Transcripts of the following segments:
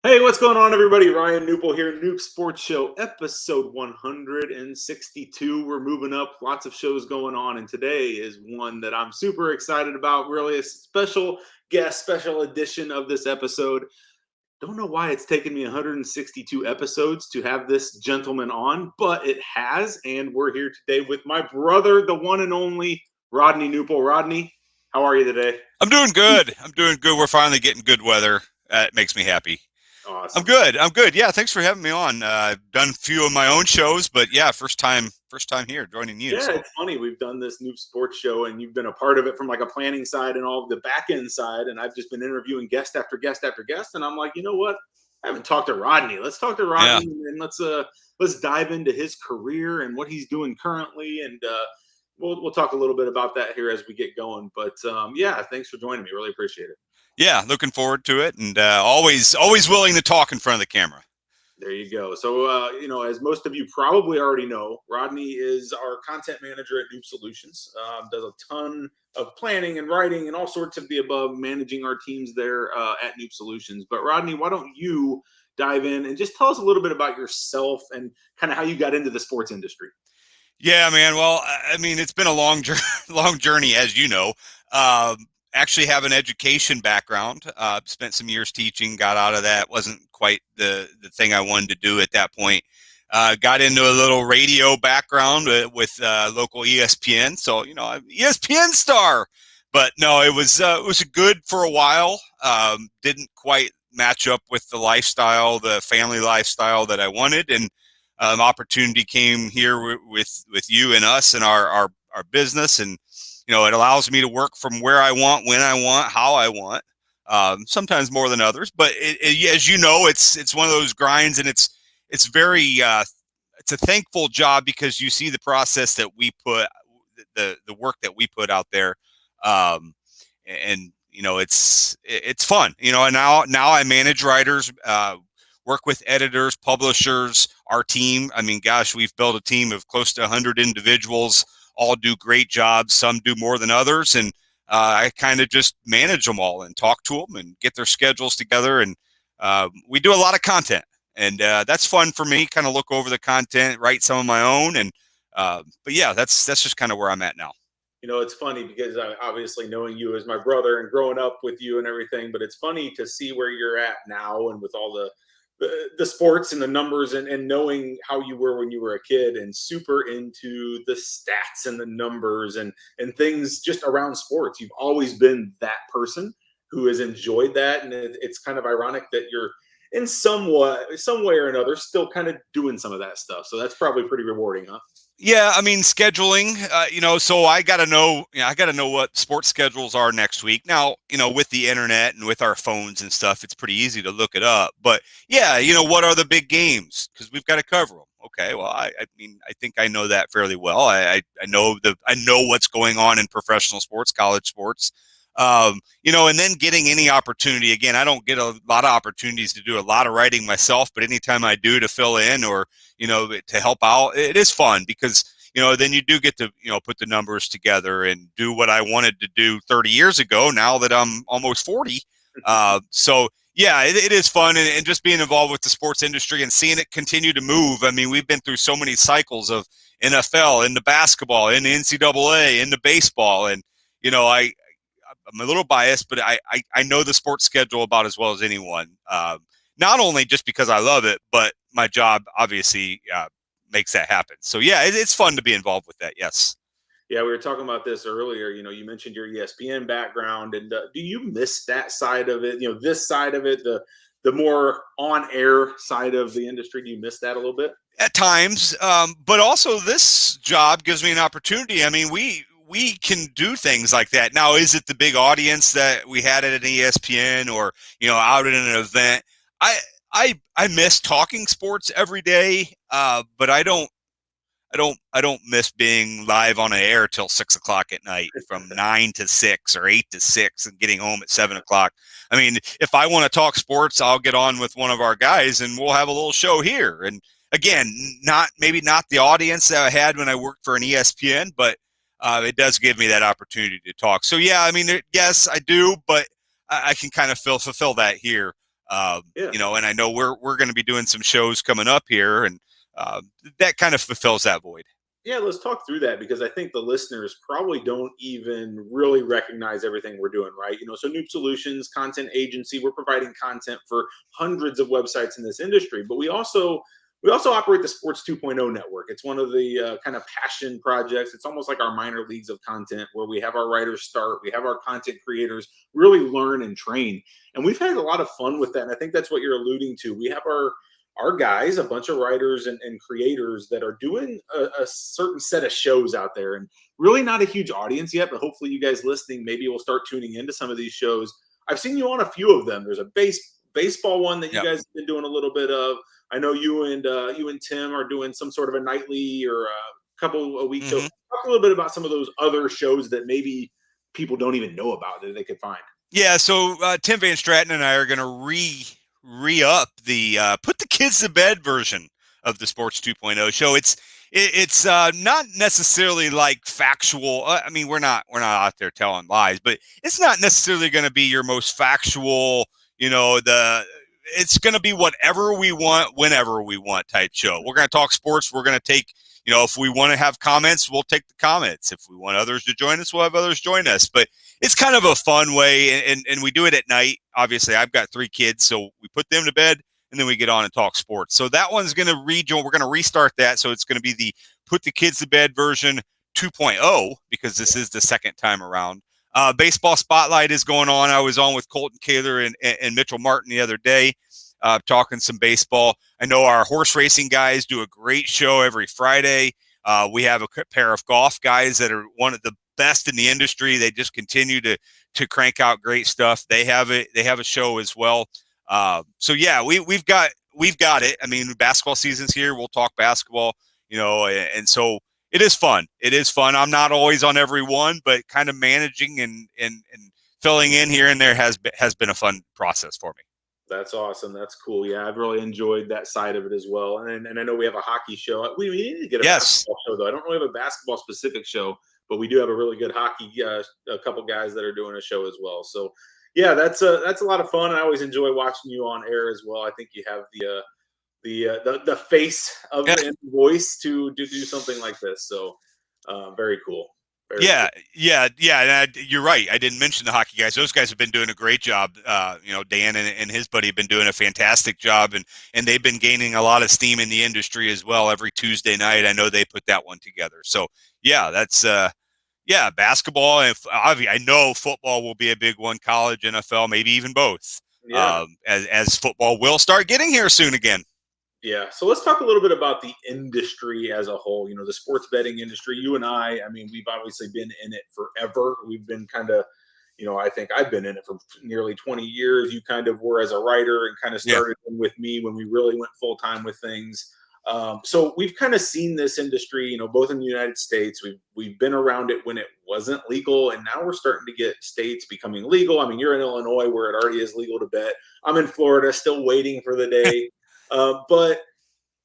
Hey, what's going on, everybody? Ryan Knuppel here, Knup Sports Show, episode 162. We're moving up, lots of shows going on, and today is one that I'm super excited about. Really, a special guest, special edition of this episode. Don't know why it's taken me 162 episodes to have this gentleman on, but it has, and we're here today with my brother, the one and only Rodney Knuppel. Rodney, how are you today? I'm doing good. We're finally getting good weather. It makes me happy. Awesome. I'm good. Yeah, thanks for having me on. I've done a few of my own shows, but yeah, first time here joining you. Yeah, So. it's funny. We've done this Knup Sports Show, and you've been a part of it from like a planning side and all of the back end side. And I've just been interviewing guest after guest after guest. And I'm like, you know what? I haven't talked to Rodney. Let's talk to Rodney, and let's dive into his career and what he's doing currently. And we'll talk a little bit about that here as we get going. But yeah, thanks for joining me. Really appreciate it. Yeah, looking forward to it, and always willing to talk in front of the camera. There you go. So, as most of you probably already know, Rodney is our content manager at Knup Solutions. Does a ton of planning and writing and all sorts of the above, managing our teams there at Knup Solutions. But Rodney, why don't you dive in and just tell us a little bit about yourself and kind of how you got into the sports industry? Yeah, man. Well, I mean, it's been a long journey, as you know. Actually have an education background. Spent some years teaching, got out of that. Wasn't quite the thing I wanted to do at that point. Got into a little radio background with local ESPN. So, ESPN star. But no, it was good for a while. Didn't quite match up with the lifestyle, the family lifestyle that I wanted. And opportunity came here with you and us and our business. And it allows me to work from where I want, when I want, how I want. Sometimes more than others, but as you know, it's one of those grinds, and it's very it's a thankful job because you see the process that we put, the work that we put out there, and it's fun. And now I manage writers, work with editors, publishers, our team. I mean, gosh, we've built a team of close to 100 individuals. All do great jobs. Some do more than others. And I kind of just manage them all and talk to them and get their schedules together. And we do a lot of content, and that's fun for me. Kind of look over the content, write some of my own. And but yeah, that's just kind of where I'm at now. It's funny because I obviously knowing you as my brother and growing up with you and everything, but it's funny to see where you're at now and with all the sports and the numbers and knowing how you were when you were a kid and super into the stats and the numbers and things just around sports. You've always been that person who has enjoyed that. And it's kind of ironic that you're in some way or another still kind of doing some of that stuff. So that's probably pretty rewarding, huh? Yeah, I mean scheduling, so I got to know, what sports schedules are next week. Now, with the internet and with our phones and stuff, it's pretty easy to look it up. But yeah, what are the big games? Because we've got to cover them. Okay, well, I mean, I think I know that fairly well. I know what's going on in professional sports, college sports. And then getting any opportunity. Again, I don't get a lot of opportunities to do a lot of writing myself, but anytime I do to fill in or to help out, it is fun because then you do get to put the numbers together and do what I wanted to do 30 years ago. Now that I'm almost 40, so yeah, it is fun, and just being involved with the sports industry and seeing it continue to move. I mean, we've been through so many cycles of NFL, into basketball, into NCAA, into baseball, and I'm a little biased, but I know the sports schedule about as well as anyone. Not only just because I love it, but my job obviously makes that happen. So yeah, it's fun to be involved with that. Yes. Yeah, we were talking about this earlier. You mentioned your ESPN background, and do you miss that side of it? This side of it, the more on-air side of the industry. Do you miss that a little bit? At times, but also this job gives me an opportunity. I mean, we can do things like that. Now, is it the big audience that we had at an ESPN or out at an event? I miss talking sports every day, but I don't miss being live on air till 6 o'clock at night, from 9 to 6 or 8 to 6, and getting home at 7 o'clock. I mean, if I want to talk sports, I'll get on with one of our guys and we'll have a little show here. And again, maybe not the audience that I had when I worked for an ESPN, but it does give me that opportunity to talk. So yeah, I mean, yes, I do, but I can kind of fulfill that here. Yeah. And I know we're going to be doing some shows coming up here, and that kind of fulfills that void. Yeah, let's talk through that because I think the listeners probably don't even really recognize everything we're doing, right? So Knup Solutions, content agency, we're providing content for hundreds of websites in this industry, but we also operate the Sports 2.0 network. It's one of the kind of passion projects. It's almost like our minor leagues of content where we have our writers start, we have our content creators really learn and train. And we've had a lot of fun with that. And I think that's what you're alluding to. We have our guys, a bunch of writers and creators that are doing a certain set of shows out there, and really not a huge audience yet, but hopefully you guys listening maybe will start tuning into some of these shows. I've seen you on a few of them. There's a baseball one that you Yep. guys have been doing a little bit of. I know you and Tim are doing some sort of a nightly or a couple a week show. Mm-hmm. Talk a little bit about some of those other shows that maybe people don't even know about that they could find. Yeah, so Tim Van Stratton and I are going to re up the put the kids to bed version of the Sports 2.0 show. It's not necessarily like factual. I mean, we're not out there telling lies, but it's not necessarily going to be your most factual. It's going to be whatever we want, whenever we want type show. We're going to talk sports. We're going to take. If we want to have comments, we'll take the comments. If we want others to join us, we'll have others join us. But it's kind of a fun way, and we do it at night. Obviously, I've got 3 kids, so we put them to bed, and then we get on and talk sports. So that one's going to rejoin. We're going to restart that, so it's going to be the put the kids to bed version 2.0 because this is the second time around. Baseball Spotlight is going on. I was on with Colton Kaler and Mitchell Martin the other day, talking some baseball. I know our horse racing guys do a great show every Friday. We have a pair of golf guys that are one of the best in the industry. They just continue to crank out great stuff. They have a show as well. So yeah, we've got it. I mean, basketball season's here. We'll talk basketball, and so it is fun. It is fun. I'm not always on every one, but kind of managing and filling in here and there has been a fun process for me. That's awesome. That's cool. Yeah, I've really enjoyed that side of it as well. And I know we have a hockey show. We need to get a Yes. basketball show though. I don't really have a basketball specific show, but we do have a really good hockey. A couple guys that are doing a show as well. So yeah, that's a lot of fun. I always enjoy watching you on air as well. I think you have the face of Yeah. and voice to do something like this. So very cool. Very Yeah, cool. yeah. And you're right. I didn't mention the hockey guys. Those guys have been doing a great job. Dan and his buddy have been doing a fantastic job, and they've been gaining a lot of steam in the industry as well. Every Tuesday night, I know they put that one together. So yeah, that's basketball, and I know football will be a big one. College, NFL, maybe even both. Yeah. As football will start getting here soon again. Yeah. So let's talk a little bit about the industry as a whole, the sports betting industry. You and I mean, we've obviously been in it forever. We've been kind of, I think I've been in it for nearly 20 years. You kind of were as a writer and kind of Yeah. started with me when we really went full time with things. So we've kind of seen this industry, both in the United States. We've been around it when it wasn't legal, and now we're starting to get states becoming legal. I mean, you're in Illinois where it already is legal to bet. I'm in Florida, still waiting for the day. But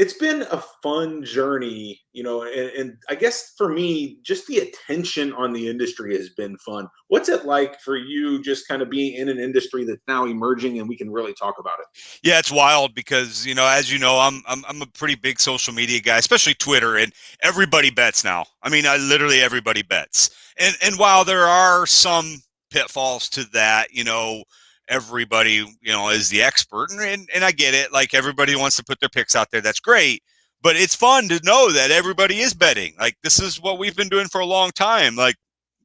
it's been a fun journey, and I guess for me, just the attention on the industry has been fun. What's it like for you just kind of being in an industry that's now emerging and we can really talk about it? Yeah, it's wild because as you know, I'm a pretty big social media guy, especially Twitter, and everybody bets now. I mean, literally everybody bets, and while there are some pitfalls to that, everybody is the expert, and I get it. Like everybody wants to put their picks out there. That's great, but it's fun to know that everybody is betting. Like this is what we've been doing for a long time. Like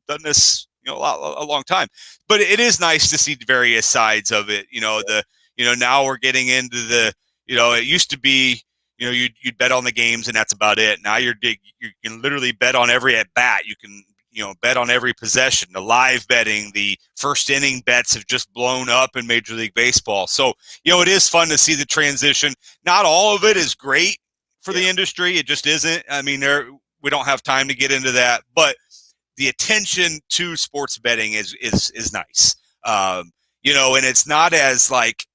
done this a long time, but it is nice to see the various sides of it. Now we're getting into it used to be, you'd bet on the games and that's about it. Now you can literally bet on every at bat. You can, bet on every possession. The live betting, the first inning bets have just blown up in Major League Baseball. So, it is fun to see the transition. Not all of it is great for the industry. It just isn't. I mean, we don't have time to get into that, but the attention to sports betting is nice. And it's not as like,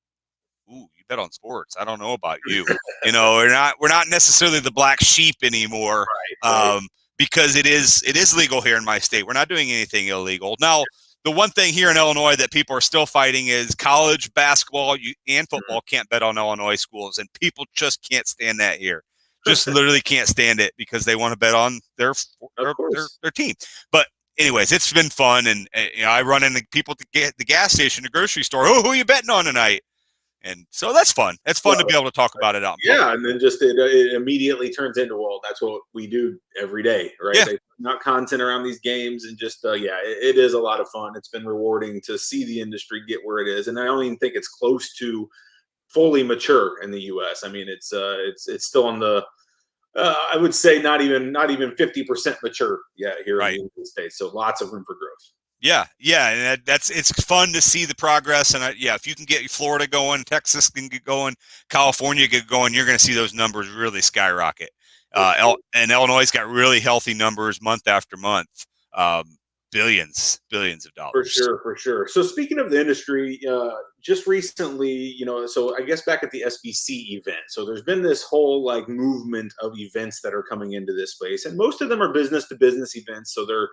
ooh, you bet on sports. I don't know about you. We're not necessarily the black sheep anymore. Right. because it is legal here in my state. We're not doing anything illegal. Now, the one thing here in Illinois that people are still fighting is college basketball and football can't bet on Illinois schools, and people just can't stand that here. Just literally can't stand it because they want to bet on their Of course. team. But anyways, it's been fun, and I run into people at the gas station, the grocery store. Oh, who are you betting on tonight? And so that's fun. It's fun to be able to talk about it out in public. Yeah, and then just it immediately turns into, well, that's what we do every day, right? Yeah. They put out content around these games, and just it is a lot of fun. It's been rewarding to see the industry get where it is, and I don't even think it's close to fully mature in the U.S. I mean, it's still on the I would say not even 50% mature yet here in the Right. United States. So lots of room for growth. Yeah, and it's fun to see the progress. And if you can get Florida going, Texas can get going, California get going, you're going to see those numbers really skyrocket. And Illinois got really healthy numbers month after month, billions of dollars. For sure. So speaking of the industry, just recently, so I guess back at the SBC event, so there's been this whole like movement of events that are coming into this space, and most of them are business to business events. So they're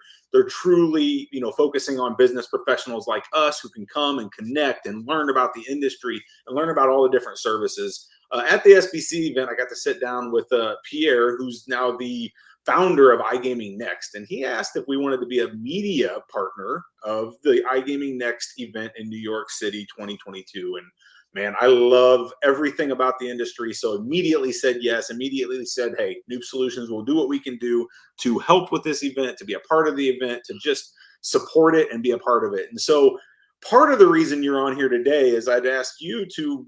truly, focusing on business professionals like us who can come and connect and learn about the industry and learn about all the different services. At the SBC event, I got to sit down with Pierre, who's now the founder of iGaming Next, and he asked if we wanted to be a media partner of the iGaming Next event in New York City 2022. And man, I love everything about the industry, so immediately said yes. Immediately said, hey, Knup Solutions will do what we can do to help with this event, to be a part of the event, to just support it and be a part of it. And so part of the reason you're on here today is I'd ask you to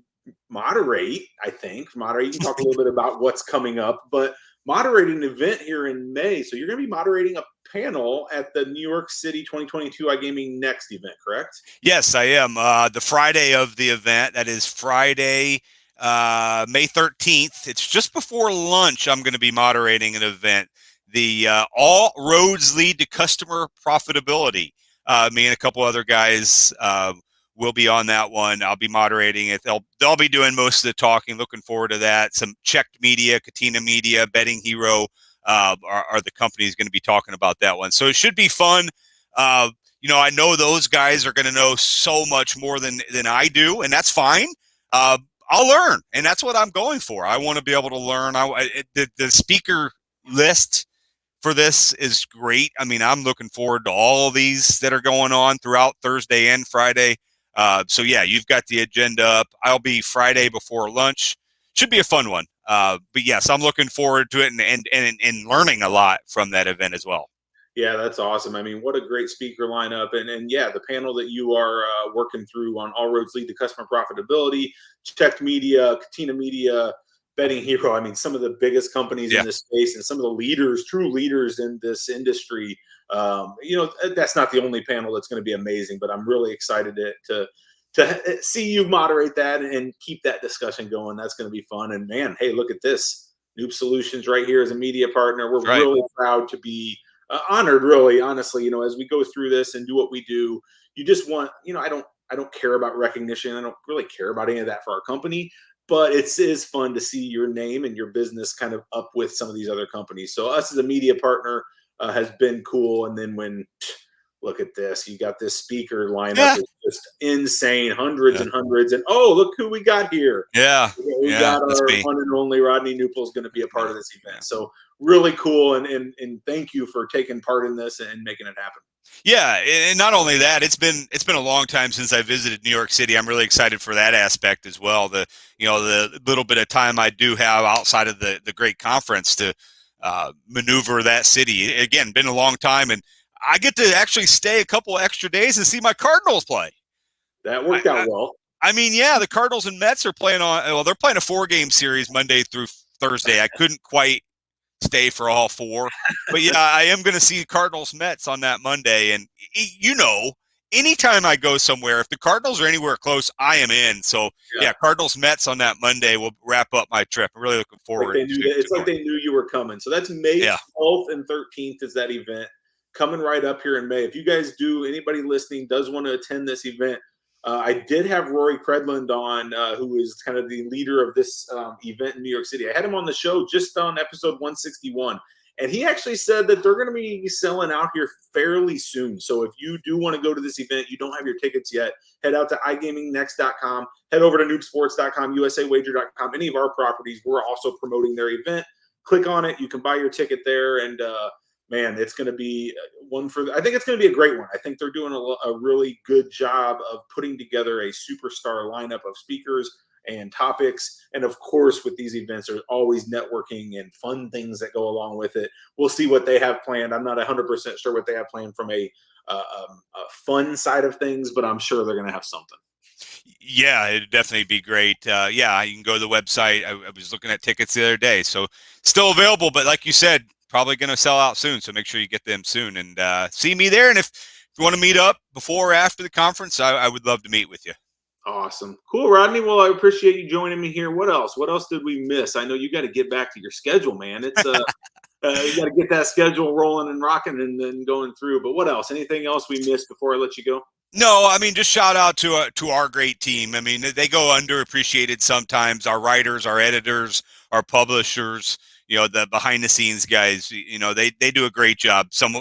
moderate. You can talk a little bit about what's coming up, but moderating an event here in May. So you're going to be moderating a panel at the New York City 2022 iGaming Next event, correct? Yes, I am. The Friday of the event, that is Friday, May 13th. It's just before lunch. I'm going to be moderating an event. The All Roads Lead to Customer Profitability. Me and a couple other guys will be on that one. I'll be moderating it. They'll be doing most of the talking. Looking forward to that. Some Checked Media, Katina Media, Betting Hero are the companies going to be talking about that one. So it should be fun. I know those guys are going to know so much more than I do, and that's fine. I'll learn, and that's what I'm going for. I want to be able to learn. The speaker list for this is great. I mean, I'm looking forward to all of these that are going on throughout Thursday and Friday. So yeah, you've got the agenda up. I'll be Friday before lunch. Should be a fun one. But yes, I'm looking forward to it and learning a lot from that event as well. Yeah, that's awesome. I mean, what a great speaker lineup. And yeah, the panel that you are working through on All Roads Lead to Customer Profitability, Checked Media, Katina Media, Betting Hero. I mean, some of the biggest companies in this space and some of the leaders, true leaders in this industry. That's not the only panel that's going to be amazing, but I'm really excited to see you moderate that and keep that discussion going. That's going to be fun. And man, hey, look at this. Knup Solutions right here as a media partner. We're really proud to be honored, really, honestly, as we go through this and do what we do. You just want, I don't care about recognition. I don't really care about any of that for our company, but it is fun to see your name and your business kind of up with some of these other companies. So us as a media partner has been cool. And then look at this, you got this speaker lineup is just insane, hundreds and hundreds. And oh, look who we got here. Yeah. We got our one and only Rodney Knuppel is going to be a part of this event. So really cool. And thank you for taking part in this and making it happen. Yeah, and not only that, it's been a long time since I visited New York City. I'm really excited for that aspect as well. The little bit of time I do have outside of the great conference to maneuver that city. Again, been a long time, and I get to actually stay a couple extra days and see my Cardinals play. That worked out well. I mean, yeah, the Cardinals and Mets are playing they're playing a 4-game series Monday through Thursday. I couldn't quite stay for all 4, but yeah, I am going to see Cardinals Mets on that Monday. And anytime I go somewhere, if the Cardinals are anywhere close, I am in. So yeah, Cardinals Mets on that Monday will wrap up my trip. I'm really looking forward. It's like they knew you were coming. So that's May 12th and 13th is that event coming right up here in May. If you guys anybody listening does want to attend this event, I did have Rory Credland on, who is kind of the leader of this event in New York City. I had him on the show just on episode 161. And he actually said that they're going to be selling out here fairly soon. So if you do want to go to this event, you don't have your tickets yet, head out to igamingnext.com, head over to knuppsports.com, usawager.com, any of our properties. We're also promoting their event. Click on it. You can buy your ticket there. And man, it's going to be one for, I think it's going to be a great one. I think they're doing a really good job of putting together a superstar lineup of speakers and topics. And of course, with these events, there's always networking and fun things that go along with it. We'll see what they have planned. I'm not 100% sure what they have planned from a fun side of things, but I'm sure they're going to have something. Yeah, it'd definitely be great. Yeah, you can go to the website. I was looking at tickets the other day, so still available. But like you said, probably going to sell out soon. So make sure you get them soon and see me there. And if you want to meet up before or after the conference, I would love to meet with you. Awesome. Cool, Rodney. Well, I appreciate you joining me here. What else? What else did we miss? I know you got to get back to your schedule, man. It's you got to get that schedule rolling and rocking and then going through. But what else? Anything else we missed before I let you go? No, I mean, just shout out to our great team. I mean, they go underappreciated sometimes. Our writers, our editors, our publishers, the behind the scenes guys, they do a great job. Some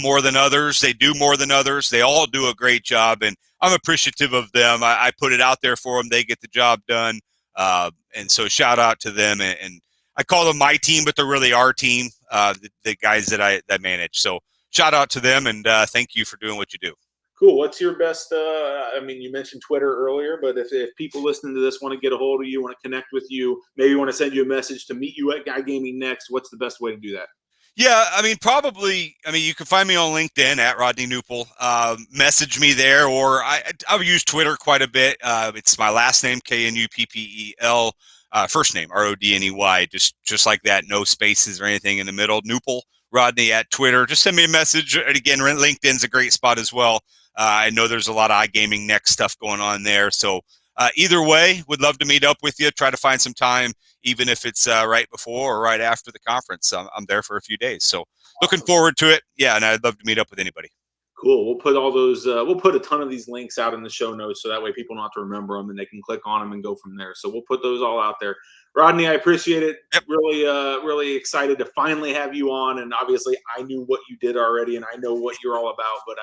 more than others. They do more than others. They all do a great job, and I'm appreciative of them. I put it out there for them. They get the job done. And so shout out to them. And I call them my team, but they're really our team, the guys that manage. So shout out to them, and thank you for doing what you do. Cool. What's your best? I mean, you mentioned Twitter earlier, but if people listening to this want to get a hold of you, want to connect with you, maybe want to send you a message to meet you at Guy Gaming Next, what's the best way to do that? Yeah, I mean, you can find me on LinkedIn at Rodney Knuppel. Message me there, or I've used Twitter quite a bit. It's my last name, Knuppel, first name, Rodney, just like that, no spaces or anything in the middle. Knuppel, Rodney at Twitter. Just send me a message. And again, LinkedIn's a great spot as well. I know there's a lot of iGaming Next stuff going on there. So either way, would love to meet up with you, try to find some time, even if it's right before or right after the conference. I'm there for a few days. So looking forward to it. Yeah, and I'd love to meet up with anybody. Cool. We'll put all those, we'll put a ton of these links out in the show notes so that way people don't have to remember them and they can click on them and go from there. So we'll put those all out there. Rodney, I appreciate it. Yep. Really, really excited to finally have you on. And obviously, I knew what you did already and I know what you're all about, but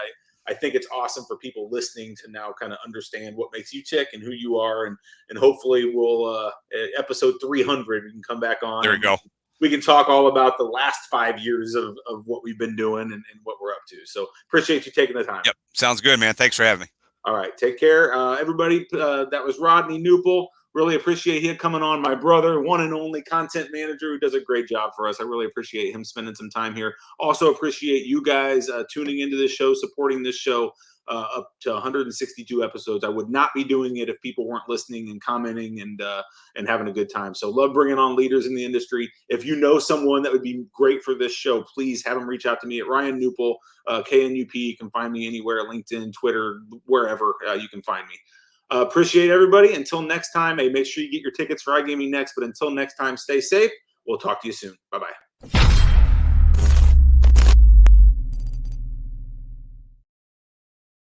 I think it's awesome for people listening to now kind of understand what makes you tick and who you are. And hopefully we'll, episode 300, we can come back on. There we go. We can talk all about the last 5 years of what we've been doing and what we're up to. So appreciate you taking the time. Yep. Sounds good, man. Thanks for having me. All right. Take care. Everybody, that was Rodney Knuppel. Really appreciate him coming on. My brother, one and only content manager who does a great job for us. I really appreciate him spending some time here. Also appreciate you guys tuning into this show, supporting this show. Up to 162 episodes. I would not be doing it if people weren't listening and commenting and having a good time. So love bringing on leaders in the industry. If you know someone that would be great for this show, please have them reach out to me at Ryan Knuppel, KNUP. You can find me anywhere, LinkedIn, Twitter, wherever you can find me. Appreciate everybody. Until next time, hey, make sure you get your tickets for iGaming Next. But until next time, stay safe. We'll talk to you soon. Bye-bye.